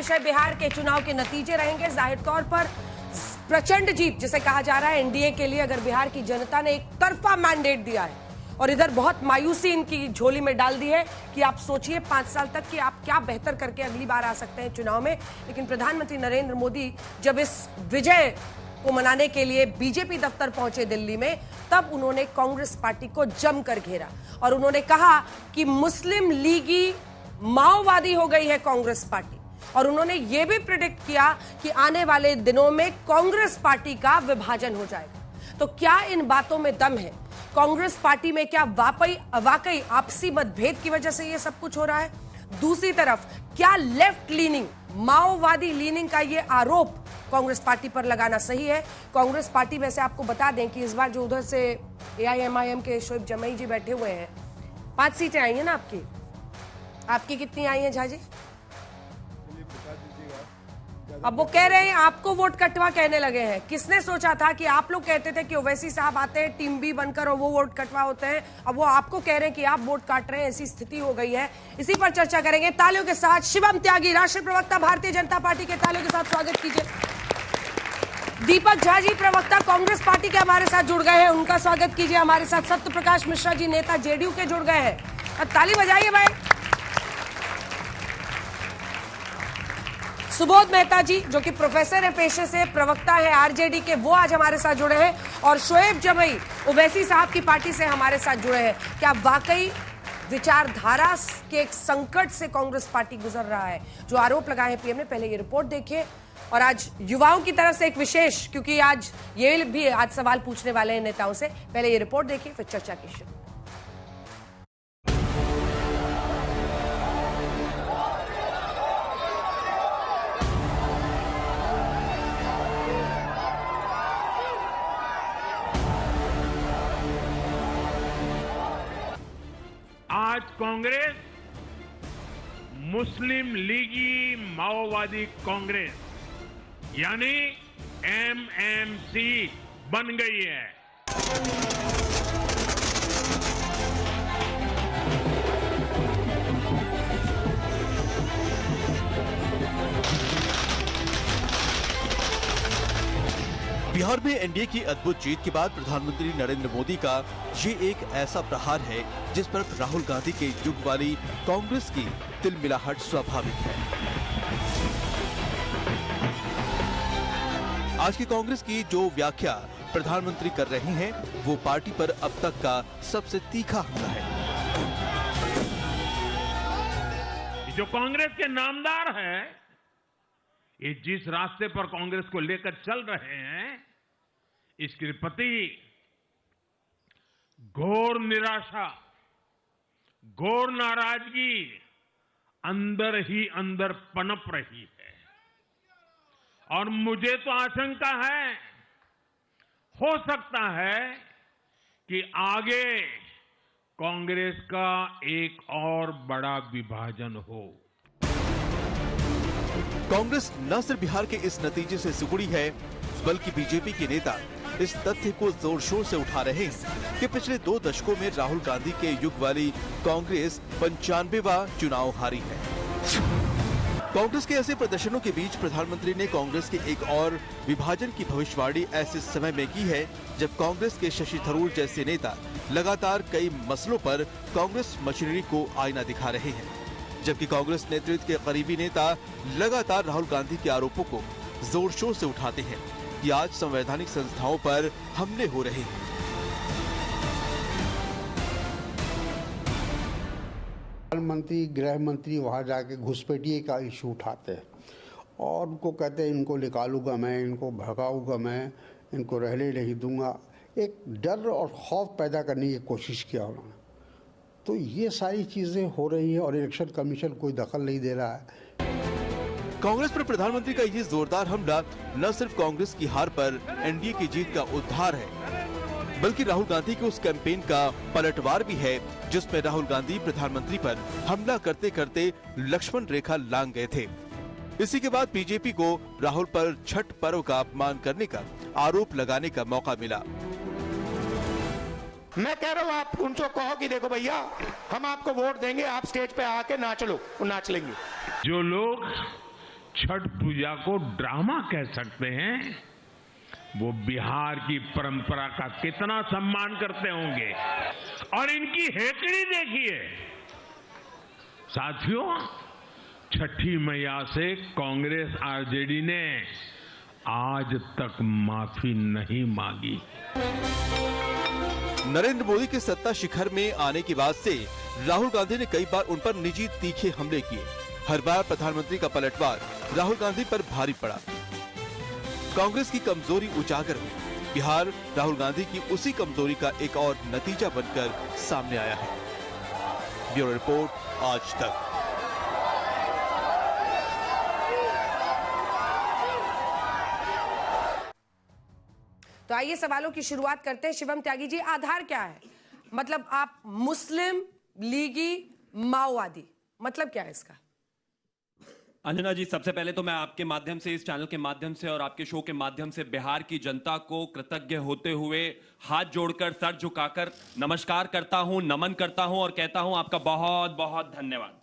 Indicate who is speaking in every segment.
Speaker 1: विषय बिहार के चुनाव के नतीजे रहेंगे। जाहिर तौर पर प्रचंड जीत जिसे कहा जा रहा है एनडीए के लिए, अगर बिहार की जनता ने एक तरफा मैंडेट दिया है और इधर बहुत मायूसी इनकी झोली में डाल दी है कि आप सोचिए 5 साल तक कि आप क्या बेहतर करके अगली बार आ सकते हैं चुनाव में। लेकिन प्रधानमंत्री नरेंद्र मोदी जब इस विजय को मनाने के लिए बीजेपी दफ्तर पहुंचे दिल्ली में, तब उन्होंने कांग्रेस पार्टी को जमकर घेरा और उन्होंने कहा कि मुस्लिम लीगी माओवादी हो गई है कांग्रेस पार्टी। और उन्होंने यह भी प्रेडिक्ट किया कि आने वाले दिनों में कांग्रेस पार्टी का विभाजन हो जाएगा। तो क्या इन बातों में दम है? कांग्रेस पार्टी में क्या वाकई आपसी मतभेद की वजह से यह सब कुछ हो रहा है? दूसरी तरफ क्या लेफ्ट लीनिंग, माओवादी लीनिंग का यह आरोप कांग्रेस पार्टी पर लगाना सही है? कांग्रेस पार्टी में से आपको बता दें कि इस बार जो उधर से एआईएमआईएम के शोएब जमई जी बैठे हुए हैं, 5 सीटें आई हैं ना आपकी कितनी आई हैं झा जी? अब वो कह रहे हैं आपको वोट कटवा कहने लगे हैं। किसने सोचा था कि आप लोग कहते थे कि ओवैसी साहब आते हैं टीम बी बनकर और वो वोट कटवा होते हैं, अब वो आपको कह रहे हैं कि आप वोट काट रहे हैं। ऐसी स्थिति हो गई है। इसी पर चर्चा करेंगे तालियों के साथ। शिवम त्यागी, राष्ट्रीय प्रवक्ता भारतीय जनता पार्टी के, तालियों के साथ स्वागत कीजिए। दीपक झा जी, प्रवक्ता कांग्रेस पार्टी के, हमारे साथ जुड़ गए हैं, उनका स्वागत कीजिए। हमारे साथ सत्य प्रकाश मिश्रा जी, नेता जेडीयू के, जुड़ गए हैं। ताली बजाइए भाई। सुबोध मेहता जी जो कि प्रोफेसर है पेशे से, प्रवक्ता है आरजेडी के, वो आज हमारे साथ जुड़े हैं। और शोएब जमई ओवैसी साहब की पार्टी से हमारे साथ जुड़े हैं। क्या वाकई विचारधारा के एक संकट से कांग्रेस पार्टी गुजर रहा है? जो आरोप लगाए हैं पीएम ने, पहले ये रिपोर्ट देखिए। और आज युवाओं की तरफ से एक विशेष, क्योंकि आज ये भी आज सवाल पूछने वाले हैं नेताओं से, पहले ये रिपोर्ट देखिए फिर चर्चा की शुरू।
Speaker 2: आज कांग्रेस मुस्लिम लीगी माओवादी कांग्रेस यानी एमएमसी बन गई है।
Speaker 3: बिहार में एनडीए की अद्भुत जीत के बाद प्रधानमंत्री नरेंद्र मोदी का ये एक ऐसा प्रहार है जिस पर राहुल गांधी के युग वाली कांग्रेस की तिलमिलाहट स्वाभाविक है। आज की कांग्रेस की जो व्याख्या प्रधानमंत्री कर रहे हैं वो पार्टी पर अब तक का सबसे तीखा हमला है।
Speaker 2: जो कांग्रेस के नामदार है, ये जिस रास्ते पर कांग्रेस को लेकर चल रहे हैं, इसके प्रति घोर निराशा, घोर नाराजगी अंदर ही अंदर पनप रही है। और मुझे तो आशंका है, हो सकता है कि आगे कांग्रेस का एक और बड़ा विभाजन हो।
Speaker 3: कांग्रेस न सिर्फ बिहार के इस नतीजे से सिकुड़ी है, बल्कि बीजेपी के नेता इस तथ्य को जोर शोर से उठा रहे हैं कि पिछले 2 दशकों में राहुल गांधी के युग वाली कांग्रेस 95वां चुनाव हारी है। कांग्रेस के ऐसे प्रदर्शनों के बीच प्रधानमंत्री ने कांग्रेस के एक और विभाजन की भविष्यवाणी ऐसे समय में की है जब कांग्रेस के शशि थरूर जैसे नेता लगातार कई मसलों पर कांग्रेस मशीनरी को आईना दिखा रहे हैं, जबकि कांग्रेस नेतृत्व के करीबी नेता लगातार राहुल गांधी के आरोपों को जोर शोर से उठाते हैं कि आज संवैधानिक संस्थाओं पर हमले हो रहे हैं।
Speaker 4: प्रधानमंत्री, गृह मंत्री वहां जाके घुसपैठिए का इशू उठाते हैं और उनको कहते हैं इनको निकालूंगा मैं, इनको भगाऊंगा मैं, इनको रहने नहीं दूंगा। एक डर और खौफ पैदा करने की कोशिश किया उन्होंने। तो ये सारी चीजें हो रही हैं और इलेक्शन कमीशन कोई दखल नहीं दे रहा है।
Speaker 3: कांग्रेस पर प्रधानमंत्री का ये जोरदार हमला न सिर्फ कांग्रेस की हार पर एनडीए की जीत का उद्धार है, बल्कि राहुल गांधी के उस कैंपेन का पलटवार भी है जिसमें राहुल गांधी प्रधानमंत्री पर हमला करते करते लक्ष्मण रेखा लांघ गए थे। इसी के बाद बीजेपी को राहुल पर छठ पर्व का अपमान करने का आरोप लगाने का मौका मिला।
Speaker 5: मैं कह रहा हूँ आप उनको कहो कि देखो भैया हम आपको वोट देंगे, आप स्टेज पे आके नाच लो, वो नाच लेंगे।
Speaker 2: जो लोग छठ पूजा को ड्रामा कह सकते हैं, वो बिहार की परंपरा का कितना सम्मान करते होंगे। और इनकी हेकड़ी देखिए साथियों, छठी मैया से कांग्रेस आरजेडी ने आज तक माफी नहीं मांगी।
Speaker 3: नरेंद्र मोदी के सत्ता शिखर में आने के बाद से राहुल गांधी ने कई बार उन पर निजी तीखे हमले किए। हर बार प्रधानमंत्री का पलटवार राहुल गांधी पर भारी पड़ा। कांग्रेस की कमजोरी उजागर हुई। बिहार राहुल गांधी की उसी कमजोरी का एक और नतीजा बनकर सामने आया है। ब्यूरो रिपोर्ट, आज तक।
Speaker 1: तो आइए सवालों की शुरुआत करते हैं। शिवम त्यागी जी, आधार क्या है? मतलब आप मुस्लिम लीगी माओवादी, मतलब क्या है इसका?
Speaker 6: अंजना जी, सबसे पहले तो मैं आपके माध्यम से, इस चैनल के माध्यम से और आपके शो के माध्यम से बिहार की जनता को कृतज्ञ होते हुए हाथ जोड़कर, सर झुकाकर नमस्कार करता हूं, नमन करता हूं और कहता हूं आपका बहुत बहुत धन्यवाद।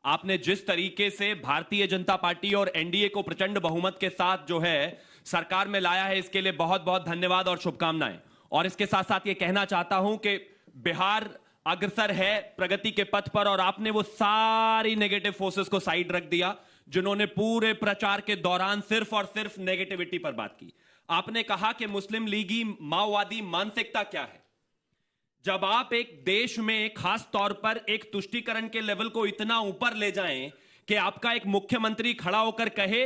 Speaker 6: आपने जिस तरीके से भारतीय जनता पार्टी और एनडीए को प्रचंड बहुमत के साथ जो है सरकार में लाया है, इसके लिए बहुत बहुत धन्यवाद और शुभकामनाएं। और इसके साथ साथ ये कहना चाहता हूं कि बिहार अग्रसर है प्रगति के पथ पर, और आपने वो सारी नेगेटिव फोर्सेस को साइड रख दिया जिन्होंने पूरे प्रचार के दौरान सिर्फ और सिर्फ नेगेटिविटी पर बात की। आपने कहा कि मुस्लिम लीगी माओवादी मानसिकता क्या है। जब आप एक देश में खास तौर पर एक तुष्टीकरण के लेवल को इतना ऊपर ले जाएं कि आपका एक मुख्यमंत्री खड़ा होकर कहे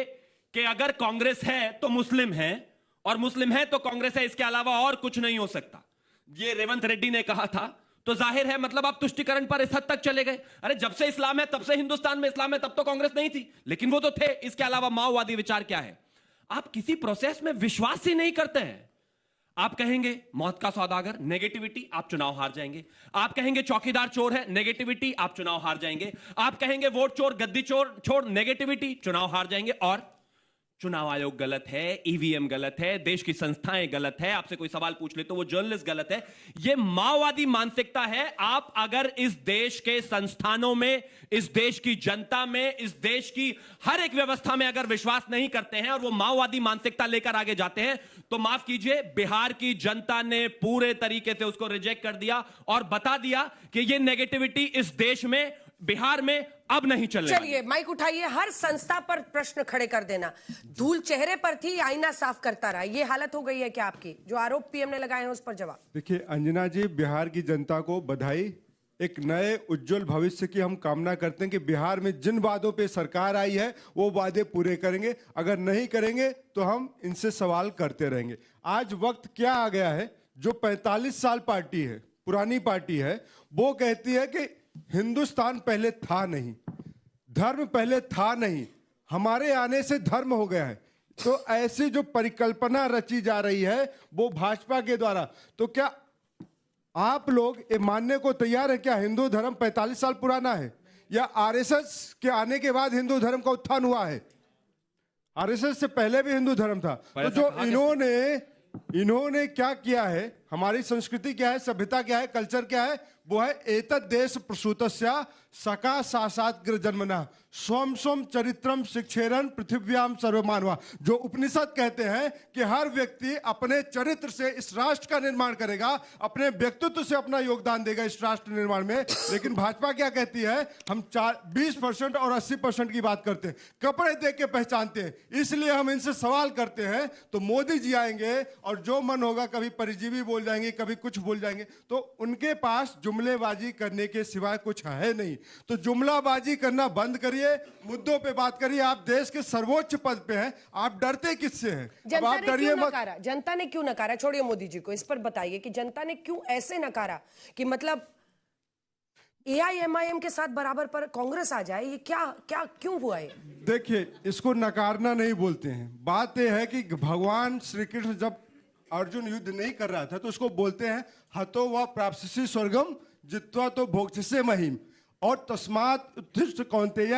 Speaker 6: कि अगर कांग्रेस है तो मुस्लिम है और मुस्लिम है तो कांग्रेस है, इसके अलावा और कुछ नहीं हो सकता, ये रेवंत रेड्डी ने कहा था, तो जाहिर है मतलब आप तुष्टीकरण पर इस हद तक चले गए। अरे जब से इस्लाम है, तब से हिंदुस्तान में इस्लाम है, तब तो कांग्रेस नहीं थी, लेकिन वो तो थे। इसके अलावा माओवादी विचार क्या है? आप किसी प्रोसेस में विश्वास ही नहीं करते हैं। आप कहेंगे मौत का सौदागर, नेगेटिविटी, आप चुनाव हार जाएंगे। आप कहेंगे चौकीदार चोर है, नेगेटिविटी, आप चुनाव हार जाएंगे। आप कहेंगे वोट चोर, गद्दी चोर छोड़, नेगेटिविटी, चुनाव हार जाएंगे। और चुनाव आयोग गलत है, ईवीएम गलत है, देश की संस्थाएं गलत है, आपसे कोई सवाल पूछ ले तो वो जर्नलिस्ट गलत है। ये माओवादी मानसिकता है। आप अगर इस देश के संस्थानों में, इस देश की जनता में, इस देश की हर एक व्यवस्था में अगर विश्वास नहीं करते हैं और वो माओवादी मानसिकता लेकर आगे जाते हैं, तो माफ कीजिए, बिहार की जनता ने पूरे तरीके से उसको रिजेक्ट कर दिया और बता दिया कि ये नेगेटिविटी इस देश में, बिहार में अब नहीं चलने।
Speaker 1: चलिए माइक उठाइए, हर संस्था पर प्रश्न खड़े कर देना। धूल चेहरे पर थी, आईना साफ करता रहा, ये हालत हो गई है क्या आपकी? जो आरोप पीएम ने लगाए हैं उस पर जवाब।
Speaker 7: देखिए अंजना जी, बिहार की जनता को बधाई। एक नए उज्जवल भविष्य की हम कामना करते हैं कि बिहार में जिन वादों पे सरकार आई है वो वादे पूरे करेंगे। अगर नहीं करेंगे तो हम इनसे सवाल करते रहेंगे। आज वक्त क्या आ गया है, जो 45 साल पार्टी है, पुरानी पार्टी है, वो कहती है कि हिंदुस्तान पहले था नहीं, धर्म पहले था नहीं, हमारे आने से धर्म हो गया है। तो ऐसी जो परिकल्पना रची जा रही है वो भाजपा के द्वारा, तो क्या आप लोग ये मानने को तैयार है क्या हिंदू धर्म 45 साल पुराना है, या आरएसएस के आने के बाद हिंदू धर्म का उत्थान हुआ है? आरएसएस से पहले भी हिंदू धर्म था। तो जो इन्होंने क्या किया है, हमारी संस्कृति क्या है, सभ्यता क्या है, कल्चर क्या है, वो है एतद् देश प्रसूतस्य सका सासाग्र जन्मना स्वम स्वम चरित्रम शिक्षेरन पृथिव्याम सर्वमानवा। जो उपनिषद कहते हैं कि हर व्यक्ति अपने चरित्र से इस राष्ट्र का निर्माण करेगा, अपने व्यक्तित्व से अपना योगदान देगा इस राष्ट्र निर्माण में। लेकिन भाजपा क्या कहती है, हम 20% और 80% की बात करते हैं, कपड़े देख के पहचानते हैं। इसलिए हम इनसे सवाल करते हैं तो मोदी जी आएंगे और जो मन होगा, कभी परिजीवी बोल जाएंगे, कभी कुछ बोल जाएंगे, तो उनके पास जुमलेबाजी करने के सिवाय कुछ है नहीं। तो जुमलाबाजी करना बंद करिए, मुद्दों पे बात करिए। आप देश के सर्वोच्च पद पे हैं, आप डरते किससे हैं? अब आप डरिए मत।
Speaker 1: जनता ने क्यों नकारा? छोड़िए मोदी जी को, इस पर बताइए कि जनता ने क्यों ऐसे नकारा कि मतलब एआईएमआईएम के साथ बराबर पर कांग्रेस आ जाए, ये क्या क्यों हुआ है?
Speaker 7: देखिए, इसको नकारना नहीं बोलते हैं। बात यह है कि भगवान श्री कृष्ण जब अर्जुन युद्ध नहीं कर रहा था तो उसको बोलते हैं हतो व प्राप्स्यसि स्वर्गम जित्वा तो भोक्ष्यसे महिम, और तस्मात् उत्तिष्ठ कौन्तेय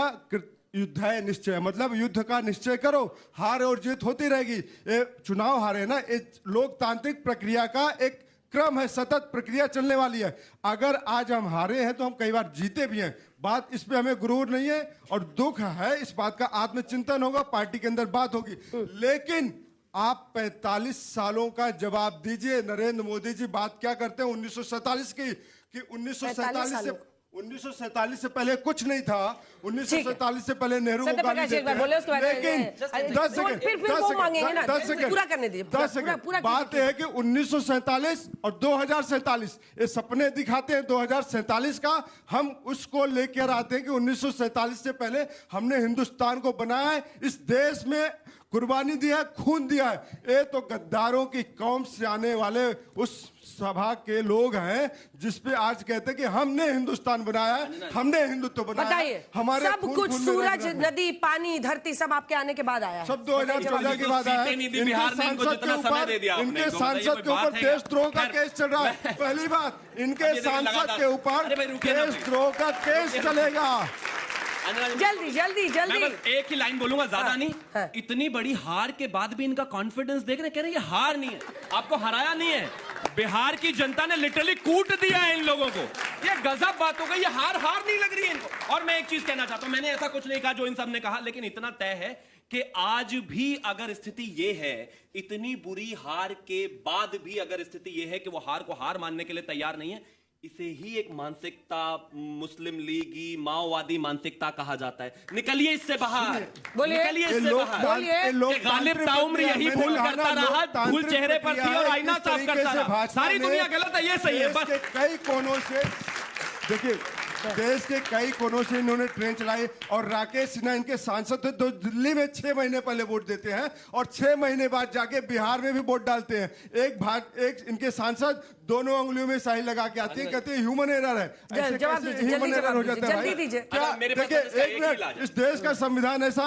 Speaker 7: युद्धाय निश्चय, मतलब युद्ध का निश्चय करो, हार और जीत होती रहेगी। ये चुनाव हारे ना, ये लोकतांत्रिक प्रक्रिया का एक क्रम है, सतत प्रक्रिया चलने वाली है। अगर आज हम हारे हैं तो हम कई बार जीते भी हैं। बात इस पे हमें गुरूर नहीं है और दुख है, इस बात का आत्मचिंतन होगा, पार्टी के अंदर बात होगी। लेकिन आप 45 सालों का जवाब दीजिए। नरेंद्र मोदी जी बात क्या करते हैं 1947 की, कि 1947 से पहले कुछ नहीं था, 1947 से पहले नेहरू को गाली देते हैं। लेकिन 10 सेकंड बात यह है कि 1947 और 2047 ये सपने दिखाते हैं 2047 का। हम उसको लेकर आते हैं कि 1947 से पहले हमने हिंदुस्तान को बनाया है, इस देश में कुर्बानी दिया है, खून दिया है। ये तो गद्दारों की कौम से आने वाले उस सभा के लोग हैं जिस पे आज कहते हैं कि हमने हिंदुस्तान बनाया है, हमने हिंदुत्व बनाया है। हमारे
Speaker 1: सब कुछ सूरज, नदी, पानी, धरती सब आपके आने के बाद आया है।
Speaker 7: सब 2014 के बाद आया है। इनके सांसद के ऊपर देशद्रोह का केस चल रहा है। पहली बात, इनके सांसद के ऊपर देशद्रोह का केस चलेगा।
Speaker 1: जल्दी जल्दी जल्दी
Speaker 6: एक ही लाइन बोलूंगा, ज्यादा नहीं। इतनी बड़ी हार के बाद भी इनका कॉन्फिडेंस देख रहे, कह रहे ये हार नहीं है, आपको हराया नहीं है, बिहार की जनता ने लिटरली कूट दिया है इन लोगों को। ये गजब बात हो गई, ये हार नहीं लग रही है इनको। और मैं एक चीज कहना चाहता हूं, मैंने ऐसा कुछ नहीं कहा जो इन सब ने कहा, लेकिन इतना तय है कि आज भी अगर स्थिति ये है, इतनी बुरी हार के बाद भी अगर स्थिति ये है कि वो हार को हार मानने के लिए तैयार नहीं है, इसे ही एक मानसिकता, मुस्लिम लीगी, माओवादी मानसिकता कहा जाता है। निकलिए इससे बाहर, निकलिए इससे बाहर। गालिब ताउम्र यही भूल करता रहा, भूल चेहरे पर थी और आईना साफ करता रहा। सारी दुनिया गलत है, ये सही है। बस
Speaker 7: कई कोनों से देखिए, देश के कई कोनों से इन्होंने ट्रेन चलाई और राकेश सिन्हा इनके सांसद थे, तो दिल्ली में 6 महीने पहले वोट देते हैं और 6 महीने बाद जाके बिहार में भी वोट डालते हैं। एक इनके सांसद दोनों उंगलियों में स्याही लगा के आती है, कहते हैं ह्यूमन एरर है। ऐसे कैसे ह्यूमन एरर हो जाता है? देखिए एक मिनट, इस देश का संविधान ऐसा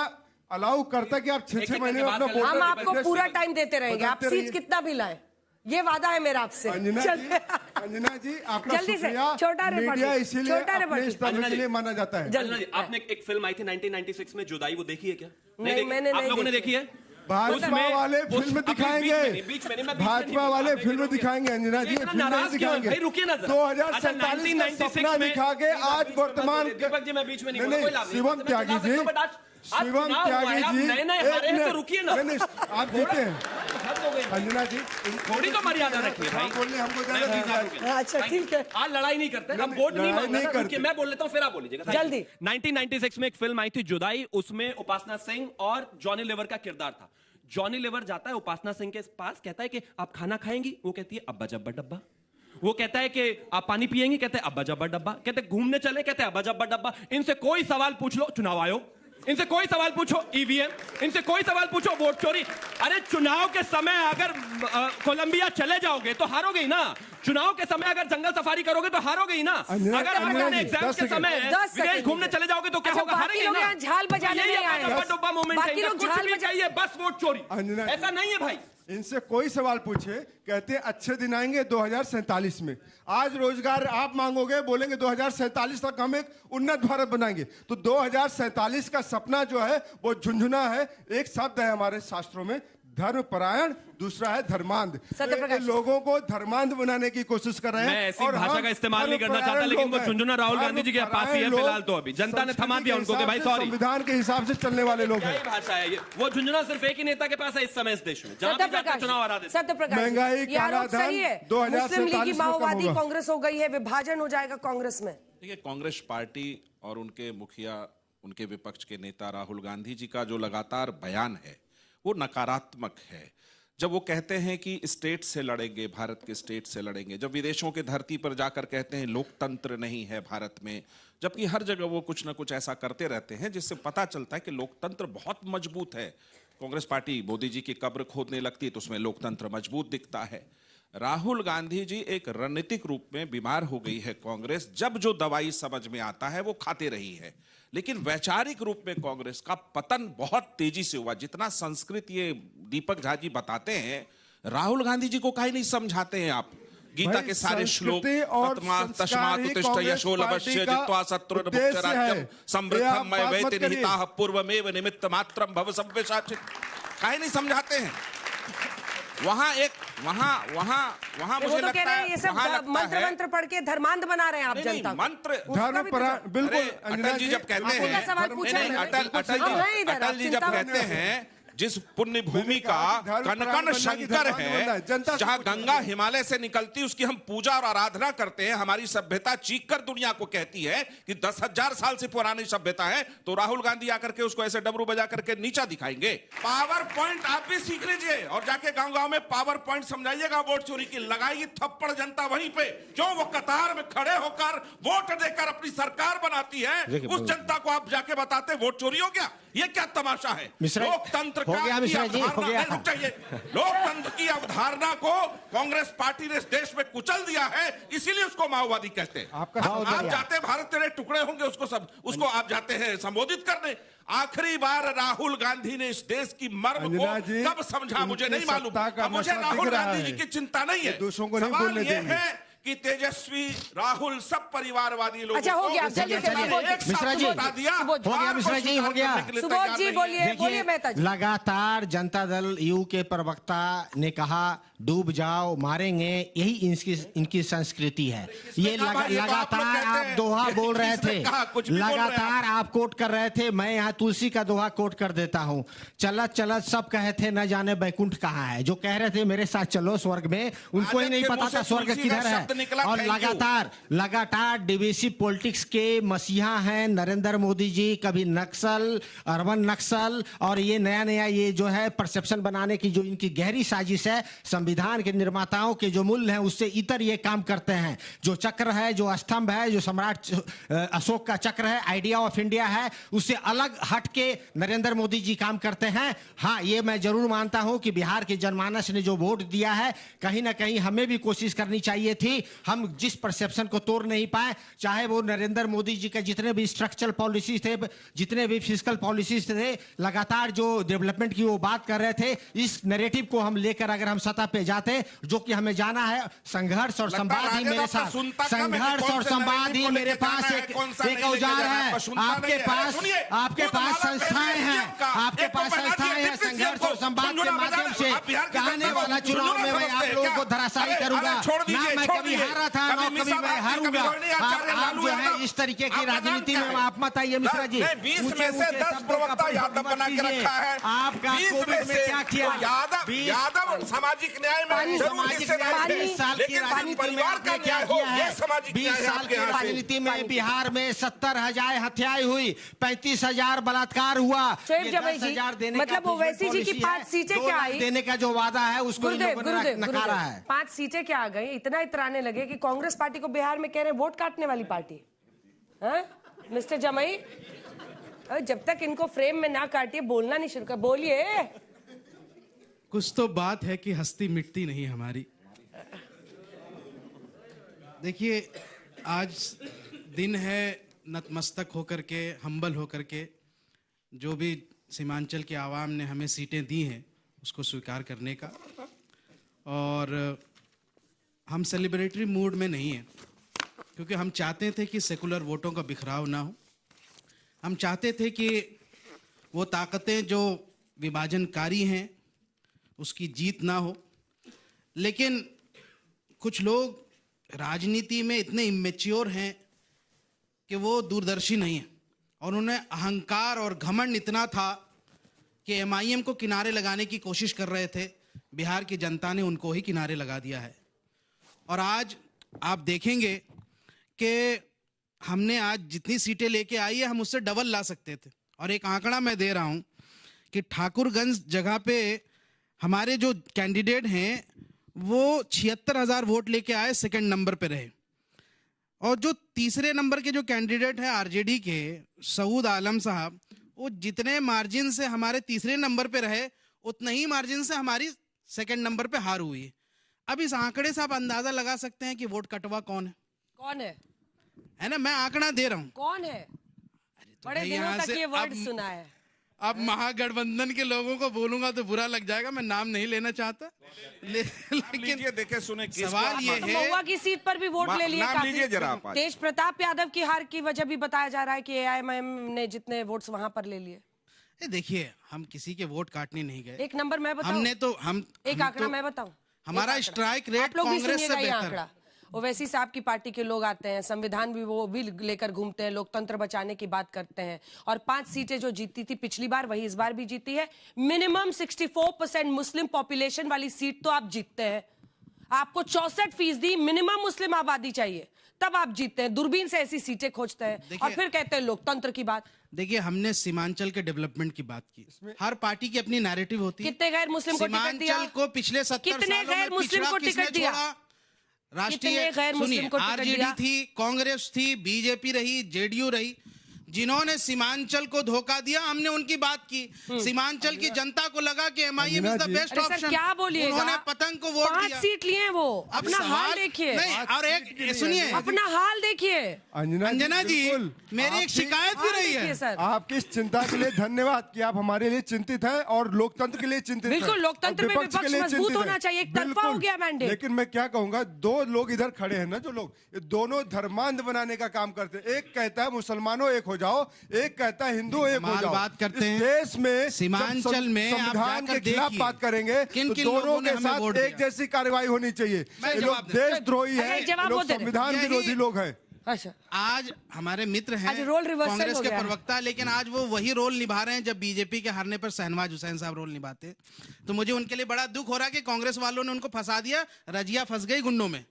Speaker 7: अलाउ करता है कि आप 6 महीने में अपना वोट,
Speaker 1: हम आपको पूरा टाइम देते रहेंगे, आप सीट कितना भी लाए, ये वादा है मेरा आपसे।
Speaker 7: अंजना जी आपका शुक्रिया।
Speaker 1: छोटा
Speaker 7: मीडिया इसीलिए अपने इस तरह के लिए माना जाता है।
Speaker 6: आपने एक फिल्म आई थी 1996 में जुदाई, वो देखी है क्या?
Speaker 1: नहीं, मैंने
Speaker 6: आप लोगों ने देखी है?
Speaker 7: भाजपा वाले फिल्म दिखाएंगे, भाजपा वाले फिल्म दिखाएंगे। अंजना जी फिल्म दिखाएंगे। 2047 का सपना दिखा के आज वर्तमान शिवम त्यागी जी, शिवम त्यागी जी,
Speaker 6: रुकिए ना,
Speaker 7: आप जीते हैं। अंजना जी
Speaker 6: थोड़ी तो मर्यादा रखिए भाई,
Speaker 7: बोलने हमको ज्यादा।
Speaker 1: अच्छा ठीक है,
Speaker 6: आज लड़ाई नहीं करते, हम वोट नहीं मांगते, मैं बोल लेता हूँ फिर आप बोलिएगा
Speaker 1: जल्दी।
Speaker 6: 1996 में एक फिल्म आई थी जुदाई, उसमें उपासना सिंह और जॉनी लीवर का किरदार था। जॉनी लीवर जाता है उपासना सिंह के पास, कहता है कि आप खाना खाएंगी? वो कहती है अब्बा जब्बा डब्बा। वो कहता है कि आप पानी पिएंगी? कहते हैं अब्बा जब्बा डब्बा। कहते हैं घूमने चले? कहते हैं अब्बा जब्बा डब्बा। इनसे कोई सवाल पूछ लो चुनाव आयोग, इनसे कोई सवाल पूछो ईवीएम, इनसे कोई सवाल पूछो वोट चोरी। अरे चुनाव के समय अगर कोलंबिया चले जाओगे तो हारोगे ही ना, चुनाव के समय अगर जंगल सफारी करोगे तो हारोगे ही ना, अगर एग्जाम के समय विदेश घूमने चले जाओगे तो क्या होगा? हारेंगे ना।
Speaker 1: झाल बजाने नहीं आए हैं, बाकी लोग झाल
Speaker 6: बजाइए, बस वोट चोरी। ऐसा नहीं है भाई।
Speaker 7: इनसे कोई सवाल पूछे, कहते हैं अच्छे दिन आएंगे 2047 में। आज रोजगार आप मांगोगे, बोलेंगे 2047 तक हम एक उन्नत भारत बनाएंगे। तो 2047 का सपना जो है वो झुंझुना है। एक शब्द है हमारे शास्त्रों में, धर्मपरायण, दूसरा है धर्मांध। लोगों को धर्मांध बनाने की कोशिश कर रहे हैं।
Speaker 6: मैं ऐसी भाषा का इस्तेमाल नहीं करना चाहता, लेकिन वो झुंझुना राहुल गांधी जी के पास ही है फिलहाल। तो अभी जनता ने थमा दिया उनको कि भाई सॉरी,
Speaker 7: संविधान के हिसाब से चलने वाले लोग हैं।
Speaker 6: भाषा है ये, वो झुंझुना सिर्फ एक ही नेता के पास है इस समय इस देश में, जहां चुनाव हरा देते।
Speaker 1: सत्यप्रकाश,
Speaker 7: महंगाई,
Speaker 1: सही है, मुस्लिम लीग माओवादी कांग्रेस हो गई है, विभाजन हो जाएगा कांग्रेस में।
Speaker 8: देखिए, कांग्रेस पार्टी और उनके मुखिया, उनके विपक्ष के नेता राहुल गांधी जी का जो लगातार बयान है वो नकारात्मक है। जब वो कहते हैं कि स्टेट से लड़ेंगे, भारत के स्टेट से लड़ेंगे, जब विदेशों के धरती पर जाकर कहते हैं लोकतंत्र नहीं है भारत में, जबकि हर जगह वो कुछ ना कुछ ऐसा करते रहते हैं जिससे पता चलता है कि लोकतंत्र बहुत मजबूत है। कांग्रेस पार्टी मोदी जी की कब्र खोदने लगती है तो उसमें लोकतंत्र मजबूत दिखता है। राहुल गांधी जी एक रणनीतिक रूप में बीमार हो गई है कांग्रेस। जब जो दवाई समझ में आता है वो खाते रही है, लेकिन वैचारिक रूप में कांग्रेस का पतन बहुत तेजी से हुआ। जितना संस्कृत ये दीपक झा जी बताते हैं, राहुल गांधी जी को काहे नहीं समझाते हैं आप? गीता के सारे श्लोक, तस्मात् उत्तिष्ठ यशो लभस्य जित्वा शत्रुर्भुक्त्या राज्यं समृद्धं मयवेति निहिताः पूर्वमेव निमित्त मात्रं भव सव्यसाचित्, काहे नहीं समझाते हैं? मुझे लगता है
Speaker 1: ये सब मंत्र पढ़ के धर्मांध बना रहे हैं आप जनता को।
Speaker 8: मंत्र
Speaker 7: बिल्कुल
Speaker 8: अटल जी जब कहते हैं अटल जी जब कहते हैं जिस पुण्य भूमि का कण कण शंकर है, जहां गंगा हिमालय से निकलती उसकी हम पूजा और आराधना करते हैं, हमारी सभ्यता चीख कर दुनिया को कहती है कि 10,000 साल से पुरानी सभ्यता है, तो राहुल गांधी आकर के उसको ऐसे डमरू बजा करके नीचा दिखाएंगे। पावर पॉइंट आप भी सीख लीजिए और जाके गांव गांव में पावर पॉइंट समझाइएगा वोट चोरी की। लगाएगी थप्पड़ जनता वहीं पे जो वो कतार में खड़े होकर वोट देकर अपनी सरकार बनाती है, उस जनता को आप जाके बताते वोट चोरी हो गया। ये क्या तमाशा है? लोकतंत्र लोकतंत्र की अवधारणा को कांग्रेस पार्टी ने इस देश में कुचल दिया है, इसीलिए उसको माओवादी कहते हैं। आप जाते भारत तेरे टुकड़े होंगे उसको आप जाते हैं संबोधित करने। आखिरी बार राहुल गांधी ने इस देश की मर्म को कब समझा मुझे नहीं मालूम। मुझे राहुल गांधी जी की चिंता नहीं है। सवाल ये है कि तेजस्वी राहुल सब परिवारवादी लोगों
Speaker 1: अच्छा हो गया, जल्दी से
Speaker 9: मिश्रा जी हो गया।
Speaker 1: सुबोध जी बोलिए मेहता जी।
Speaker 9: लगातार जनता दल यू के प्रवक्ता ने कहा डूब जाओ मारेंगे, यही इनकी संस्कृति है। ये लगातार आप दोहा बोल रहे थे, लगातार आप कोट कर रहे थे। मैं यहाँ तुलसी का दोहा कोट कर देता हूँ। चलत चलत सब कहे थे न जाने बैकुंठ कहाँ है। जो कह रहे थे मेरे साथ चलो स्वर्ग में, उनको ही नहीं पता था स्वर्ग किधर है। और लगातार डिविसिव पॉलिटिक्स के मसीहा हैं नरेंद्र मोदी जी। कभी नक्सल, अर्बन नक्सल, और ये नया ये जो है परसेप्शन बनाने की जो इनकी गहरी साजिश है, संविधान के निर्माताओं के जो मूल्य हैं उससे इतर ये काम करते हैं। जो चक्र है, जो स्तंभ है, जो सम्राट अशोक का चक्र है, आइडिया ऑफ इंडिया है, उससे अलग हट के नरेंद्र मोदी जी काम करते हैं। हाँ, ये मैं जरूर मानता हूं कि बिहार के जनमानस ने जो वोट दिया है, कहीं ना कहीं हमें भी कोशिश करनी चाहिए थी। हम जिस परसेप्शन को तोड़ नहीं पाए, चाहे वो नरेंद्र मोदी जी के जितने भी स्ट्रक्चरल पॉलिसीज थे, जितने भी फिजिकल पॉलिसीज थे, लगातार जो डेवलपमेंट की वो बात कर रहे थे, इस नैरेटिव को हम लेकर अगर हम सत्ता पे जाते, जो कि हमें जाना है, संघर्ष और संवाद ही मेरे साथ, संघर्ष और संवाद ही मेरे पास एक औजार है। आपके पास संस्थाएं हैं, आपके पास संस्थाएं हैं। संघर्ष और संवाद के माध्यम से आने वाला चुनाव में मैं आप लोगों को धराशायी करूंगा। ना मैं कभी हारा था, ना कभी मैं हारूंगा। आप जो है इस तरीके की राजनीति में आप मत आइए मिश्रा जी।
Speaker 8: 20 में से 10 प्रवक्ता यादव बना के रखा है।
Speaker 9: आपका कोविड में क्या किया?
Speaker 8: यादव सामाजिक न्याय में जरूर हिस्सेदार है,
Speaker 9: 20 साल की राजनीति में आपने क्या किया है? 20 साल की राजनीति में बिहार में 70,000 हत्याएं हुई, 35,000 बलात्कार हुआ।
Speaker 1: 10,000 देने मतलब ओवैसी जी की 5 सीटें क्या आई?
Speaker 9: देने का जो वादा है उसको नकारा है।
Speaker 1: 5 सीटें क्या आ गई? इतना इतराने लगे कि कांग्रेस पार्टी को बिहार में कह रहे वोट काटने वाली पार्टी है। मिस्टर जमई, जब तक इनको फ्रेम में ना काटिए बोलना नहीं शुरू कर। बोलिए।
Speaker 10: कुछ तो बात है कि हस्ती मिटती नहीं हमारी। देखिए, आज दिन है नतमस्तक होकर के, हम्बल होकर के, जो भी सीमांचल के आवाम ने हमें सीटें दी हैं उसको स्वीकार करने का। और हम सेलिब्रेटरी मूड में नहीं हैं, क्योंकि हम चाहते थे कि सेकुलर वोटों का बिखराव ना हो। हम चाहते थे कि वो ताकतें जो विभाजनकारी हैं उसकी जीत ना हो। लेकिन कुछ लोग राजनीति में इतने इमेच्योर हैं कि वो दूरदर्शी नहीं है, और उन्हें अहंकार और घमंड इतना था कि एमआईएम को किनारे लगाने की कोशिश कर रहे थे। बिहार की जनता ने उनको ही किनारे लगा दिया है। और आज आप देखेंगे कि हमने आज जितनी सीटें लेके आई है, हम उससे डबल ला सकते थे। और एक आंकड़ा मैं दे रहा हूं कि ठाकुरगंज जगह पे हमारे जो कैंडिडेट हैं वो 76,000 वोट लेके आए, सेकंड नंबर पे रहे। और जो तीसरे नंबर के जो कैंडिडेट हैं आरजेडी के, सऊद आलम साहब, वो जितने मार्जिन से हमारे तीसरे नंबर पे रहे, उतना ही मार्जिन से हमारी सेकंड नंबर पे हार हुई। अब इस आंकड़े से आप अंदाजा लगा सकते हैं कि वोट कटवा कौन है।
Speaker 1: कौन है
Speaker 9: ना? मैं आंकड़ा दे रहा हूं।
Speaker 1: कौन है? बड़े दिनों तक ये वर्ड सुना है।
Speaker 10: अब महागठबंधन के लोगों को बोलूंगा तो बुरा लग जाएगा, मैं नाम नहीं लेना चाहता। लेकिन
Speaker 8: देखे सुने
Speaker 10: सवाल ये है,
Speaker 1: महुआ की सीट पर भी वोट ले लिए काफी।
Speaker 8: जरा
Speaker 1: तेज प्रताप यादव की हार की वजह भी बताया जा रहा है कि एआईएमआईएम ने जितने वोट्स वहां पर ले लिए।
Speaker 10: देखिए, हम किसी के वोट काटने नहीं गए।
Speaker 1: एक नंबर मैं बताऊं, एक आंकड़ा मैं बताऊं,
Speaker 10: हमारा स्ट्राइक रेट कांग्रेस से बेहतर है।
Speaker 1: ओवैसी साहब की पार्टी के लोग आते हैं, संविधान भी वो भी लेकर घूमते हैं, लोकतंत्र बचाने की बात करते हैं, और 5 सीटें जो जीती थी पिछली बार वही इस बार भी जीती है। मिनिमम 64% मुस्लिम पॉपुलेशन वाली सीट तो आप जीतते हैं। आपको 64% मिनिमम मुस्लिम आबादी चाहिए, तब आप जीतते हैं। दूरबीन से ऐसी सीटें खोजते हैं और फिर कहते हैं लोकतंत्र की बात।
Speaker 10: देखिए, हमने सीमांचल के डेवलपमेंट की बात की। हर पार्टी की अपनी नैरेटिव होती है।
Speaker 1: कितने गैर मुस्लिम को टिकट दिया?
Speaker 10: सीमांचल को पिछले 70 सालों में
Speaker 1: मुस्लिम को टिकट दिया?
Speaker 10: राष्ट्रीय सुनिए, आरजेडी थी, कांग्रेस थी, बीजेपी रही, जेडीयू रही, जिन्होंने सीमांचल को धोखा दिया, हमने उनकी बात की। सीमांचल की जनता को लगा कि MIM is the best option.
Speaker 1: क्या बोलिएगा?
Speaker 10: उन्होंने पतंग को वोट दिया।
Speaker 1: 5 सीट लिए वो। अपना हाल देखिए।
Speaker 10: और एक सुनिए,
Speaker 1: अपना हाल देखिए।
Speaker 10: अंजना जी, मेरी एक शिकायत भी रही है।
Speaker 7: आपकी इस चिंता के लिए धन्यवाद कि आप हमारे लिए चिंतित हैं और लोकतंत्र के लिए चिंतित हैं।
Speaker 1: बिल्कुल, लोकतंत्र में विपक्ष मजबूत होना चाहिए। एक तरफा हो गया मैंडेट।
Speaker 7: लेकिन मैं क्या कहूंगा, 2 लोग इधर खड़े हैं ना, जो लोग ये दोनों धर्मांध बनाने का काम करते हैं। एक कहता है मुसलमानों एक हो जाओ, एक कहता है हिंदू एक हो जाओ।
Speaker 10: बात करते हैं
Speaker 7: देश में
Speaker 10: सीमांचल में
Speaker 7: संविधान के खिलाफ बात करेंगे तो दोनों के साथ एक जैसी कार्रवाई होनी चाहिए। ये लोग देशद्रोही हैं, लोग संविधान विरोधी लोग हैं।
Speaker 1: अच्छा,
Speaker 10: आज हमारे मित्र हैं कांग्रेस के प्रवक्ता, लेकिन आज वो वही रोल निभा रहे हैं जब बीजेपी के हारने पर शहनवाज हुसैन साहब रोल निभाते। तो मुझे उनके लिए बड़ा दुख हो रहा है कि कांग्रेस वालों ने उनको फंसा दिया, रजिया फंस गई गुंडों में।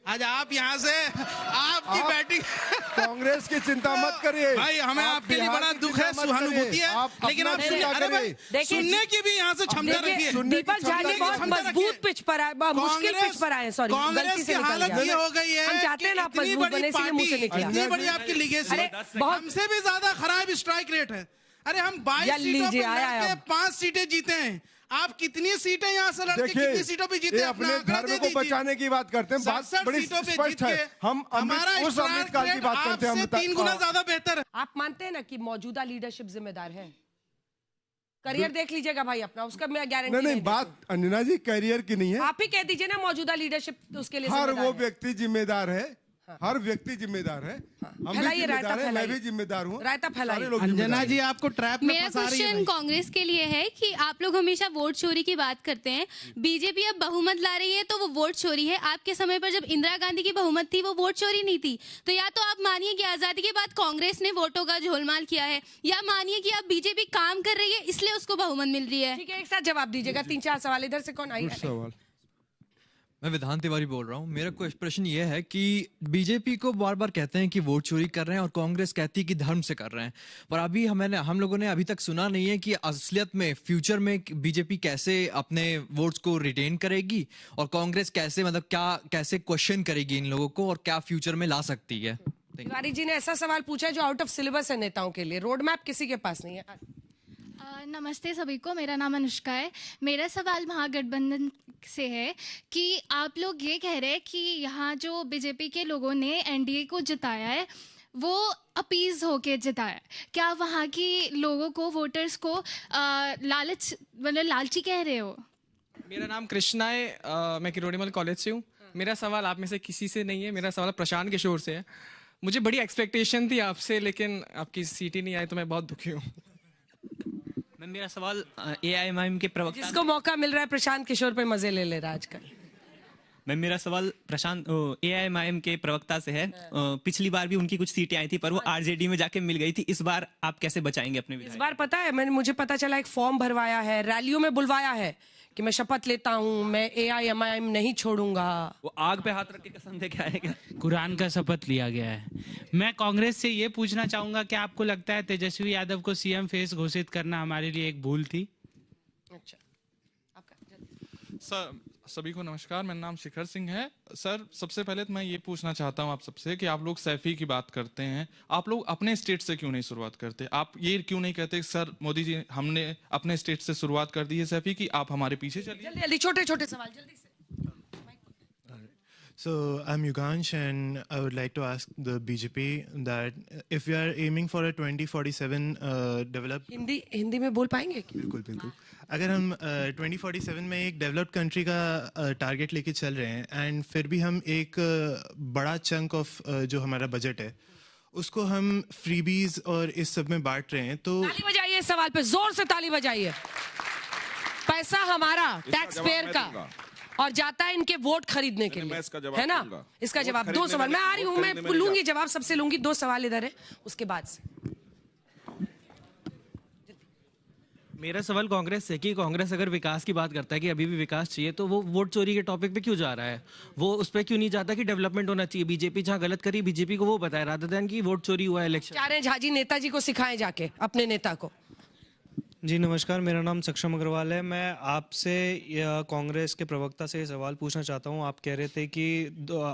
Speaker 10: आज आप यहाँ से आपकी बैटिंग
Speaker 7: कांग्रेस की चिंता मत करिए
Speaker 10: भाई, हमें आपके लिए बड़ा दुख है, सहानुभूति है, लेकिन आप सुनने की भी यहाँ से क्षमता रखिए।
Speaker 1: दीपक झा जी बहुत मजबूत पिच पर आए, मुश्किल पिच पर आए। सॉरी,
Speaker 10: कांग्रेस की हालत ये हो गई है,
Speaker 1: हम चाहते हैं ना आप मजबूत बने, इसलिए मुंह से निकला।
Speaker 10: इतनी बड़ी आपकी लीगेसी, हमसे भी ज्यादा खराब स्ट्राइक रेट है। अरे हम 22 सीटों पे लड़के 5 सीटें जीते हैं। आप कितनी सीटें यहाँ से लड़के कितनी सीटों पे जीते?
Speaker 7: अपने धर्म को बचाने की बात करते हैं, बात बड़ी स्पष्ट है। हम उस अमृतकाल की बात करते हैं,
Speaker 10: 3 गुना ज्यादा बेहतर है।
Speaker 1: आप मानते हैं ना कि मौजूदा लीडरशिप जिम्मेदार है? करियर देख लीजिएगा भाई अपना, उसका मैं गारंटी
Speaker 7: नहीं। बात अंजना जी करियर की नहीं है,
Speaker 1: आप ही कह दीजिए ना मौजूदा लीडरशिप उसके लिए
Speaker 7: हर वो व्यक्ति जिम्मेदार है। हर व्यक्ति जिम्मेदार है, हम भी जिम्मेदार हैं, मैं भी जिम्मेदार हूँ।
Speaker 1: रायता फैलाइए।
Speaker 10: अंजना जी आपको ट्रैप में
Speaker 11: मेरा क्वेश्चन कांग्रेस के लिए है कि आप लोग हमेशा वोट चोरी की बात करते हैं। बीजेपी अब बहुमत ला रही है तो वो वोट चोरी है। आपके समय पर जब इंदिरा गांधी की बहुमत थी वो वोट चोरी नहीं थी। तो या तो आप मानिए कि आजादी के बाद कांग्रेस ने वोटों का झोलमाल किया है, या मानिए कि अब बीजेपी काम कर रही है इसलिए उसको बहुमत मिल रही है।
Speaker 1: ठीक है, एक साथ जवाब दीजिएगा। 3-4 सवाल इधर से। कौन आई?
Speaker 12: मैं विधान तिवारी बोल रहा हूँ। मेरा प्रश्न ये है कि बीजेपी को बार बार कहते हैं कि वोट चोरी कर रहे हैं और कांग्रेस कहती है कि धर्म से कर रहे हैं, पर अभी हम लोगों ने अभी तक सुना नहीं है कि असलियत में फ्यूचर में बीजेपी कैसे अपने वोट्स को रिटेन करेगी और कांग्रेस कैसे, मतलब क्या कैसे क्वेश्चन करेगी इन लोगों को और क्या फ्यूचर में ला सकती है।
Speaker 1: तिवारी जी ने ऐसा सवाल पूछा है जो आउट ऑफ सिलेबस है नेताओं के लिए, रोड मैप किसी के पास नहीं है।
Speaker 11: नमस्ते सभी को, मेरा नाम अनुष्का है। मेरा सवाल महागठबंधन से है कि आप लोग ये कह रहे हैं कि यहाँ जो बीजेपी के लोगों ने एनडीए को जिताया है वो अपीज होके जिताया है। क्या वहाँ की लोगों को, वोटर्स को लालच, मतलब लालची कह रहे हो?
Speaker 13: मेरा नाम कृष्णा है, मैं किरोड़ीमल कॉलेज से हूँ। मेरा सवाल आप में से किसी से नहीं है, मेरा सवाल प्रशांत किशोर से है। मुझे बड़ी एक्सपेक्टेशन थी आपसे, लेकिन आपकी सीट ही नहीं आई तो मैं बहुत दुखी हूँ।
Speaker 14: मेरा सवाल एआईएमआईएम के प्रवक्ता,
Speaker 1: जिसको मौका मिल रहा है प्रशांत किशोर पे मजे ले रहा है आजकल।
Speaker 14: मेरा सवाल प्रशांत एआईएमआईएम के प्रवक्ता से है। पिछली बार भी उनकी कुछ सीटें आई थी पर वो आरजेडी में जाके मिल गई थी। इस बार आप कैसे बचाएंगे अपने विधायक?
Speaker 1: इस बार पता है, मुझे पता चला एक फॉर्म भरवाया है, रैलियों में बुलवाया है कि मैं शपथ लेता हूँ मैं एआईएमआईएम नहीं छोड़ूंगा।
Speaker 14: वो आग पे हाथ रख के कसम दे के आएगा।
Speaker 15: कुरान का शपथ लिया गया है। मैं कांग्रेस से ये पूछना चाहूंगा कि आपको लगता है तेजस्वी यादव को सीएम फेस घोषित करना हमारे लिए एक भूल थी?
Speaker 1: अच्छा,
Speaker 16: सर सभी को नमस्कार, मेरा नाम शिखर सिंह है। सर सबसे पहले तो मैं ये पूछना चाहता हूँ आप सबसे कि आप लोग सैफी की बात करते हैं, आप लोग अपने स्टेट से क्यों नहीं शुरुआत करते? आप ये क्यों नहीं कहते सर मोदी जी हमने अपने स्टेट से शुरुआत कर दी है सैफी की, आप हमारे पीछे चलिए।
Speaker 1: जल्दी छोटे-छोटे सवाल जल्दी से।
Speaker 17: So I'm Yugansh and I would like to ask the BJP that if we are aiming for a 2047 developed
Speaker 1: Hindi में बोल पाएंगे?
Speaker 17: बिल्कुल। अगर हम 2047 में एक डेवलप्ड कंट्री का टारगेट लेके चल रहे हैं एंड फिर भी हम एक बड़ा चंक ऑफ जो हमारा बजट है उसको हम फ्रीबीज और इस सब में बांट रहे हैं, तो
Speaker 1: ताली बजाइए इस सवाल पे, जोर से ताली बजाइए। पैसा हमारा टैक्स पेयर का और जाता है इनके वोट खरीदने के लिए, है ना? इसका जवाब 2 सवाल मैं आ रही हूँ, मैं लूंगी जवाब, सबसे लूंगी। 2 सवाल इधर है, उसके बाद से
Speaker 18: मेरा सवाल कांग्रेस से कि कांग्रेस अगर विकास की बात करता है कि अभी भी विकास चाहिए, तो वो वोट चोरी के टॉपिक पे क्यों जा रहा है? वो उस पर क्यों नहीं जाता कि डेवलपमेंट होना चाहिए? बीजेपी जहां गलत करी, बीजेपी को वो बताए रादर देन कि वोट चोरी हुआ है इलेक्शन।
Speaker 1: चाह रहे हैं झाजी नेताजी को सिखाएं जाके, अपने नेता को।
Speaker 18: जी नमस्कार, मेरा नाम सक्षम अग्रवाल है। मैं आपसे कांग्रेस के प्रवक्ता से ये सवाल पूछना चाहता हूँ। आप कह रहे थे कि